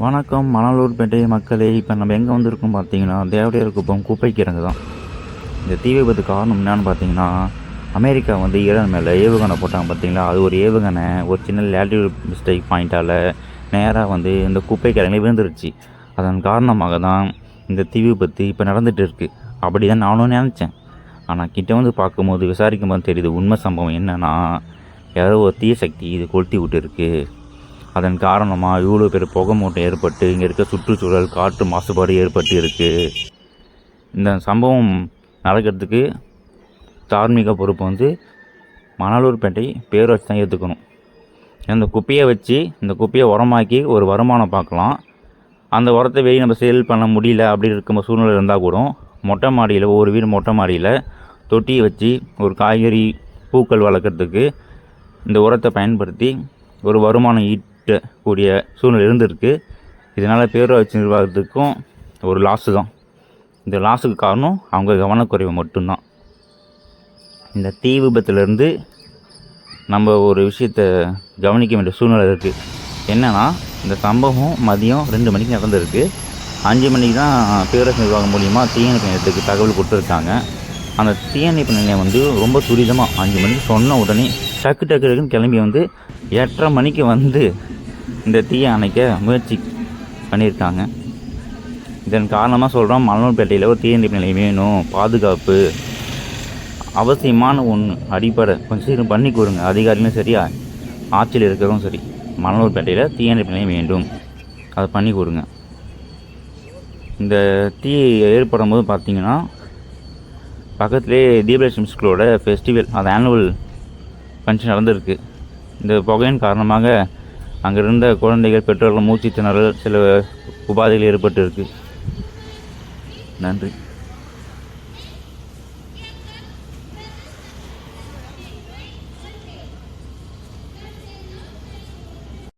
வணக்கம் மணலூர்பேட்டை மக்களே. இப்போ நம்ம எங்கே வந்திருக்கோம் பார்த்தீங்கன்னா, தேவடையார் குப்பம் குப்பைக்கிடங்கு தான். இந்த தீ விபத்து காரணம் என்னன்னு பார்த்தீங்கன்னா, அமெரிக்கா வந்து ஈரான் மேலே ஏவுகணை போட்டாங்க பார்த்தீங்களா. அது ஒரு ஏவுகணை ஒரு சின்ன லேட்டிவ் மிஸ்டேக் பாயிண்ட்டால் நேராக வந்து இந்த குப்பை கிடங்கில் விழுந்துருச்சு. அதன் காரணமாக தான் இந்த தீ விபத்து இப்போ நடந்துகிட்டு இருக்குது. அப்படி தான் நானும் நினச்சேன். ஆனால் கிட்டே வந்து பார்க்கும்போது விசாரிக்கும் போது தெரியுது உண்மை சம்பவம் என்னென்னா, யாரோ ஒரு தீய சக்தி இது கொளுத்தி விட்டுருக்கு. அதன் காரணமாக இவ்வளோ பேர் புகை மூட்டை ஏற்பட்டு இங்கே இருக்க சுற்றுச்சூழல் காற்று மாசுபாடு ஏற்பட்டு இருக்குது. இந்த சம்பவம் நடக்கிறதுக்கு தார்மீக பொறுப்பு வந்து மணலூர்பேட்டை பேரூராட்சி தான் ஏற்றுக்கணும். இந்த குப்பையை வச்சு இந்த குப்பையை உரமாக்கி ஒரு வருமானம் பார்க்கலாம். அந்த உரத்தை வெளியே நம்ம சேல் பண்ண முடியல அப்படி இருக்கும் சூழ்நிலை இருந்தால் கூட மொட்டை மாடியில் ஒவ்வொரு வீடு மொட்டை மாடியில் தொட்டியை வச்சு ஒரு காய்கறி பூக்கள் வளர்க்குறதுக்கு இந்த உரத்தை பயன்படுத்தி ஒரு வருமானம் ஈட்டக்கூடிய சூழ்நிலை இருந்திருக்கு. இதனால் பேரூராட்சி நிர்வாகத்துக்கும் ஒரு லாஸு தான். இந்த லாஸுக்கு காரணம் அவங்க கவனக்குறைவு மட்டும்தான். இந்த தீ விபத்துலேருந்து நம்ம ஒரு விஷயத்தை கவனிக்க வேண்டிய சூழ்நிலை இருக்குது. என்னென்னா, இந்த சம்பவம் மதியம் 2 மணிக்கு நடந்திருக்கு. 5 மணிக்கு தான் பேரூராட்சி நிர்வாகம் மூலிமா தீயணைப்பு நிலையத்துக்கு தகவல் கொடுத்துருக்காங்க. அந்த தீயணைப்பு நிலையம் வந்து ரொம்ப துரிதமாக 5 மணிக்கு சொன்ன உடனே டக்குன்னு கிளம்பி வந்து 8:30 மணிக்கு வந்து இந்த தீயை அணைக்க முயற்சி பண்ணியிருக்காங்க. இதன் காரணமாக சொல்கிறோம், மணலூர்பேட்டையில் ஒரு தீயணைப்பு நிலையம் வேணும், பாதுகாப்பு அவசியமான ஒன்று, அடிப்படை கொஞ்சம் சீக்கிரம் பண்ணி கொடுங்க. அதிகாரிகளும் சரி, ஆட்சியில் இருக்கிறதும் சரி, மணலூர்பேட்டையில் தீயணைப்பு நிலையம் வேண்டும், அதை பண்ணி கொடுங்க. இந்த தீ ஏற்படும் போது பார்த்திங்கன்னா, பக்கத்துலேயே தீபலட்சுமி ஸ்கூலோட ஃபெஸ்டிவல், அது ஆனுவல் ஃபங்க்ஷன் நடந்திருக்கு. இந்த புகையின் காரணமாக அங்கே இருந்த குழந்தைகள் பெற்றோர்கள் மூச்சு திணறல் சில உபாதைகள் ஏற்பட்டு இருக்குது. நன்றி.